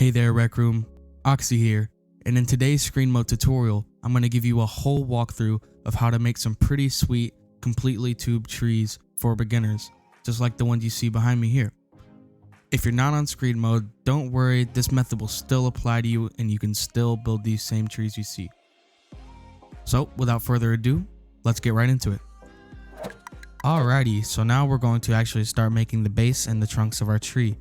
Hey there Rec Room, Oxy here, and in today's screen mode tutorial, I'm going to give you a whole walkthrough of how to make some pretty sweet, completely tubed trees for beginners, just like the ones you see behind me here. If you're not on screen mode, don't worry, this method will still apply to you and you can still build these same trees you see. So without further ado, let's get right into it. Alrighty, so now we're going to actually start making the base and the trunks of our tree.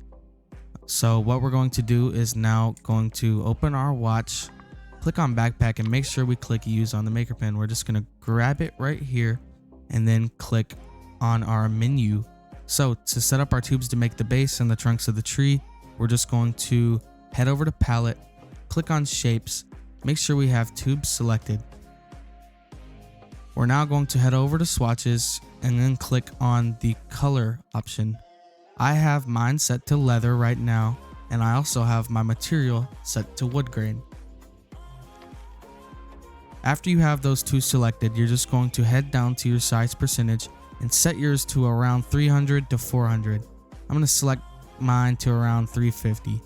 So what we're going to do is now going to open our watch, click on backpack, and make sure we click use on the maker pen. We're just going to grab it right here and then click on our menu. So to set up our tubes to make the base and the trunks of the tree, we're just going to head over to palette, click on shapes, make sure we have tubes selected. We're now going to head over to swatches and then click on the color option. I have mine set to leather right now, and I also have my material set to wood grain. After you have those two selected, you're just going to head down to your size percentage and set yours to around 300 to 400. I'm going to select mine to around 350.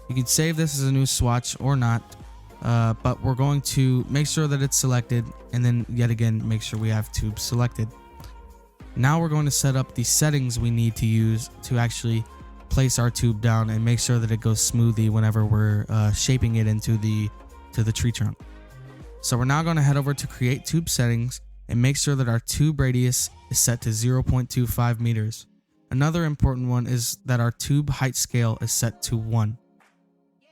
You can save this as a new swatch or not, but we're going to make sure that it's selected and then yet again make sure we have tubes selected. Now we're going to set up the settings we need to use to actually place our tube down and make sure that it goes smoothly whenever we're shaping it into the tree trunk. So we're now going to head over to create tube settings and make sure that our tube radius is set to 0.25 meters. Another important one is that our tube height scale is set to 1.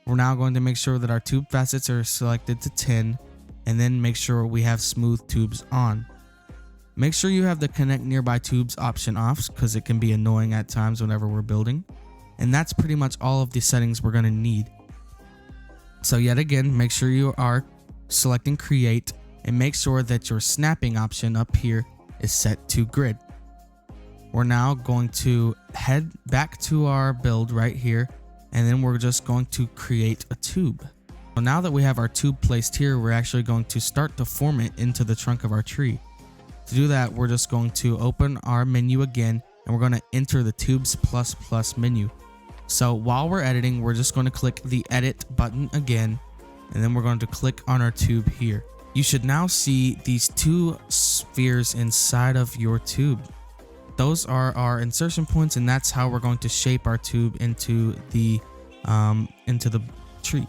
We're now going to make sure that our tube facets are selected to 10 and then make sure we have smooth tubes on. Make sure you have the connect nearby tubes option off because it can be annoying at times whenever we're building. And that's pretty much all of the settings we're going to need. So yet again, make sure you are selecting create and make sure that your snapping option up here is set to grid. We're now going to head back to our build right here, and then we're just going to create a tube. So now that we have our tube placed here, we're actually going to start to form it into the trunk of our tree. To do that, we're just going to open our menu again and we're going to enter the tubes plus menu. So while we're editing, we're just going to click the edit button again and then we're going to click on our tube here. You should now see these two spheres inside of your tube. Those are our insertion points, and that's how we're going to shape our tube into the tree.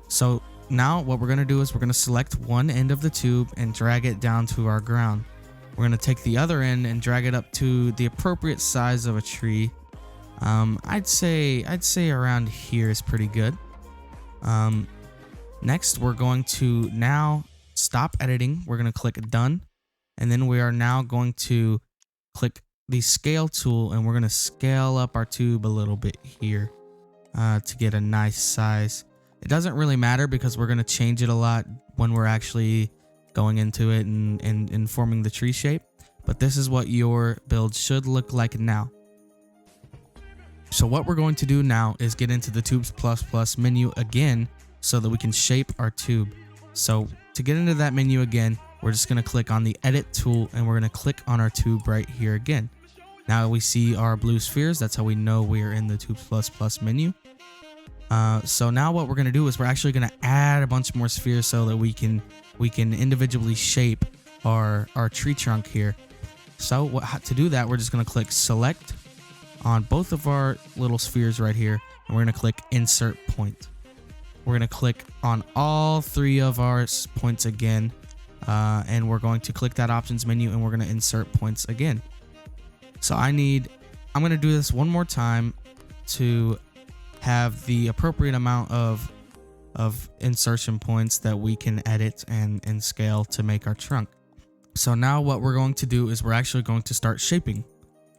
So now what we're going to do is we're going to select one end of the tube and drag it down to our ground. We're going to take the other end and drag it up to the appropriate size of a tree. I'd say around here is pretty good. Next, we're going to now stop editing. We're going to click done. And then we are now going to click the scale tool and we're going to scale up our tube a little bit here to get a nice size. It doesn't really matter because we're going to change it a lot when we're actually going into it and forming the tree shape. But this is what your build should look like now. So what we're going to do now is get into the tubes plus menu again so that we can shape our tube. So to get into that menu again, we're just going to click on the edit tool and we're going to click on our tube right here again. Now we see our blue spheres. That's how we know we're in the tubes plus menu. So now what we're going to do is we're actually going to add a bunch more spheres so that we can individually shape our tree trunk here. So to do that, we're just going to click select on both of our little spheres right here, and we're going to click insert point. We're going to click on all three of our points again, and we're going to click that options menu and we're going to insert points again. So I'm going to do this one more time to have the appropriate amount of insertion points that we can edit and scale to make our trunk. So now what we're going to do is we're actually going to start shaping.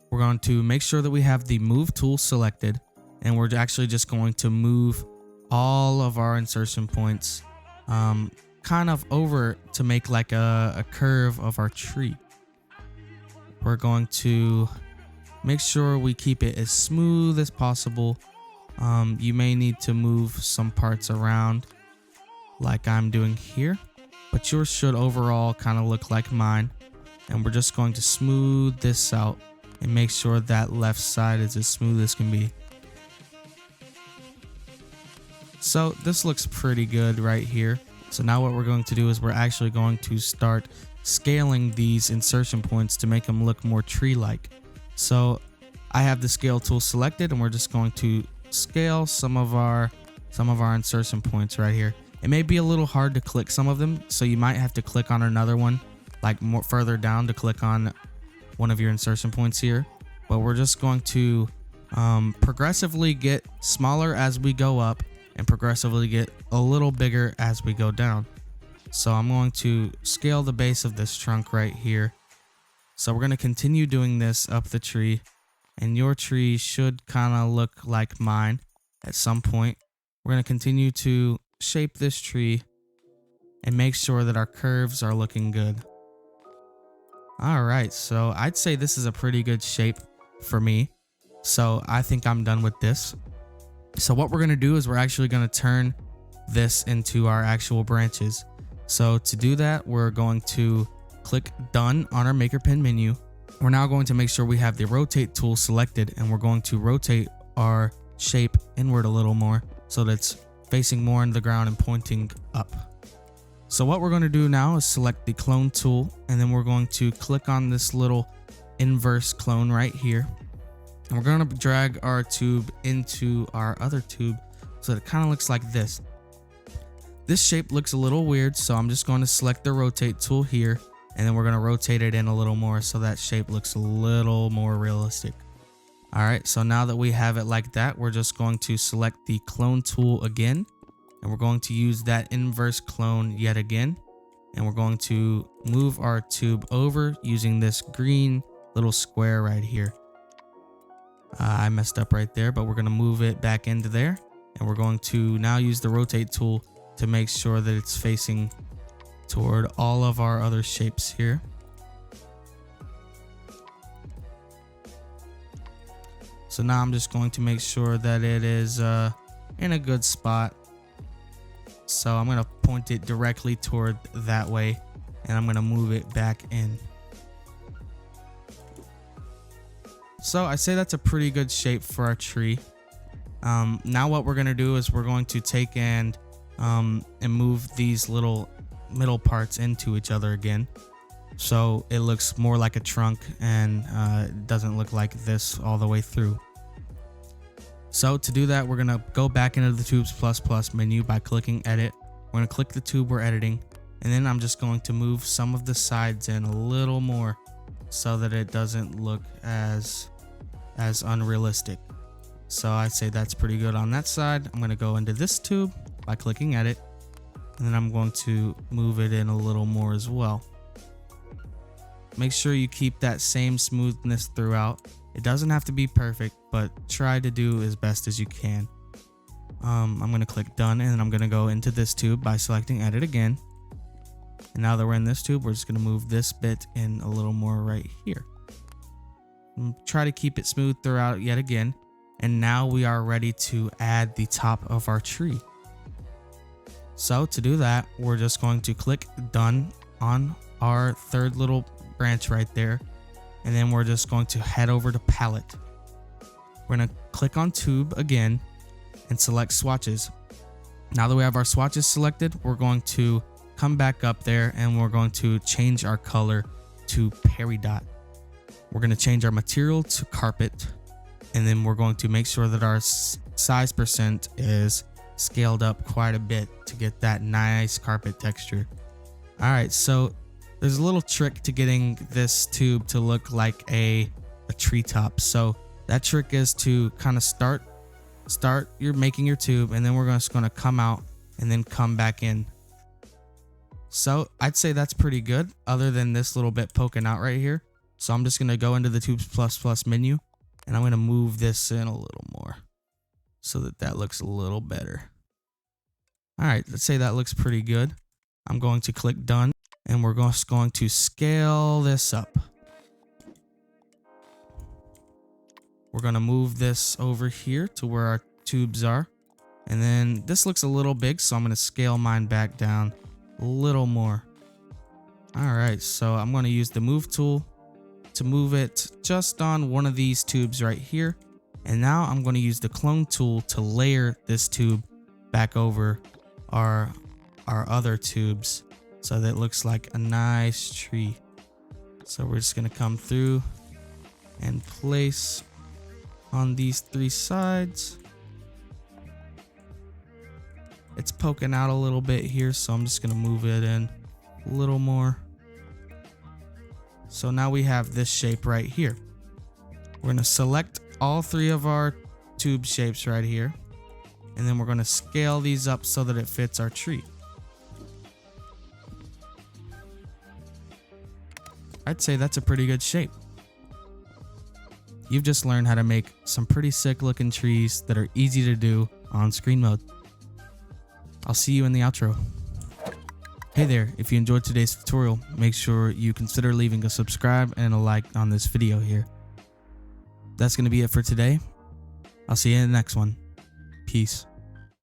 We're going to make sure that we have the move tool selected, and we're actually just going to move all of our insertion points kind of over to make like a curve of our tree. We're going to make sure we keep it as smooth as possible. You may need to move some parts around like I'm doing here, but yours should overall kind of look like mine. And we're just going to smooth this out and make sure that left side is as smooth as can be. So this looks pretty good right here. So now what we're going to do is we're actually going to start scaling these insertion points to make them look more tree-like. So I have the scale tool selected, and we're just going to scale some of our insertion points right here. It may be a little hard to click some of them, so you might have to click on another one, like more further down, to click on one of your insertion points here. But we're just going to progressively get smaller as we go up and progressively get a little bigger as we go down. So I'm going to scale the base of this trunk right here. So we're going to continue doing this up the tree, and your tree should kind of look like mine at some point. We're going to continue to shape this tree and make sure that our curves are looking good. Alright, so I'd say this is a pretty good shape for me. So I think I'm done with this. So what we're going to do is we're actually going to turn this into our actual branches. So to do that, we're going to click Done on our Maker Pen menu. We're now going to make sure we have the Rotate tool selected, and we're going to rotate our shape inward a little more so that it's facing more in the ground and pointing up. So what we're going to do now is select the Clone tool, and then we're going to click on this little inverse clone right here. And we're going to drag our tube into our other tube so that it kind of looks like this. This shape looks a little weird, so I'm just going to select the Rotate tool here, and then we're going to rotate it in a little more so that shape looks a little more realistic. Alright, so now that we have it like that, we're just going to select the Clone tool again, and we're going to use that inverse clone yet again, and we're going to move our tube over using this green little square right here. I messed up right there, but we're going to move it back into there, and we're going to now use the Rotate tool to make sure that it's facing toward all of our other shapes here. So now I'm just going to make sure that it is in a good spot. So I'm going to point it directly toward that way, and I'm going to move it back in. So I say that's a pretty good shape for our tree. Now what we're going to do is we're going to take and move these little middle parts into each other again, so it looks more like a trunk and it doesn't look like this all the way through. So to do that, we're going to go back into the Tubes ++ menu by clicking Edit. We're going to click the tube we're editing, and then I'm just going to move some of the sides in a little more so that it doesn't look as unrealistic. So I'd say that's pretty good on that side. I'm going to go into this tube by clicking Edit, and then I'm going to move it in a little more as well. Make sure you keep that same smoothness throughout. It doesn't have to be perfect, but try to do as best as you can. I'm going to click Done, and then I'm going to go into this tube by selecting Edit again. And now that we're in this tube, we're just going to move this bit in a little more right here. And try to keep it smooth throughout yet again. And now we are ready to add the top of our tree. So to do that, we're just going to click Done on our third little branch right there. And then we're just going to head over to Palette. We're going to click on Tube again and select Swatches. Now that we have our swatches selected, we're going to come back up there and we're going to change our color to Peridot. We're going to change our material to Carpet, and then we're going to make sure that our size percent is scaled up quite a bit to get that nice carpet texture. Alright, so there's a little trick to getting this tube to look like a treetop. So that trick is to kind of start you're making your tube, and then we're just going to come out and then come back in. So I'd say that's pretty good, other than this little bit poking out right here. So I'm just going to go into the Tubes ++ menu, and I'm going to move this in a little more so that that looks a little better. All right, let's say that looks pretty good. I'm going to click Done, and we're just going to scale this up. We're going to move this over here to where our tubes are. And then this looks a little big, so I'm going to scale mine back down a little more. All right, so I'm going to use the Move tool to move it just on one of these tubes right here. And now I'm going to use the Clone tool to layer this tube back over our other tubes so that it looks like a nice tree. So we're just gonna come through and place on these 3 sides. It's poking out a little bit here, so I'm just gonna move it in a little more. So now we have this shape right here. We're gonna select all 3 of our tube shapes right here, and then we're gonna scale these up so that it fits our tree. I'd say that's a pretty good shape. You've just learned how to make some pretty sick looking trees that are easy to do on screen mode. I'll see you in the outro. Hey there, if you enjoyed today's tutorial, make sure you consider leaving a subscribe and a like on this video here. That's going to be it for today. I'll see you in the next one. Peace.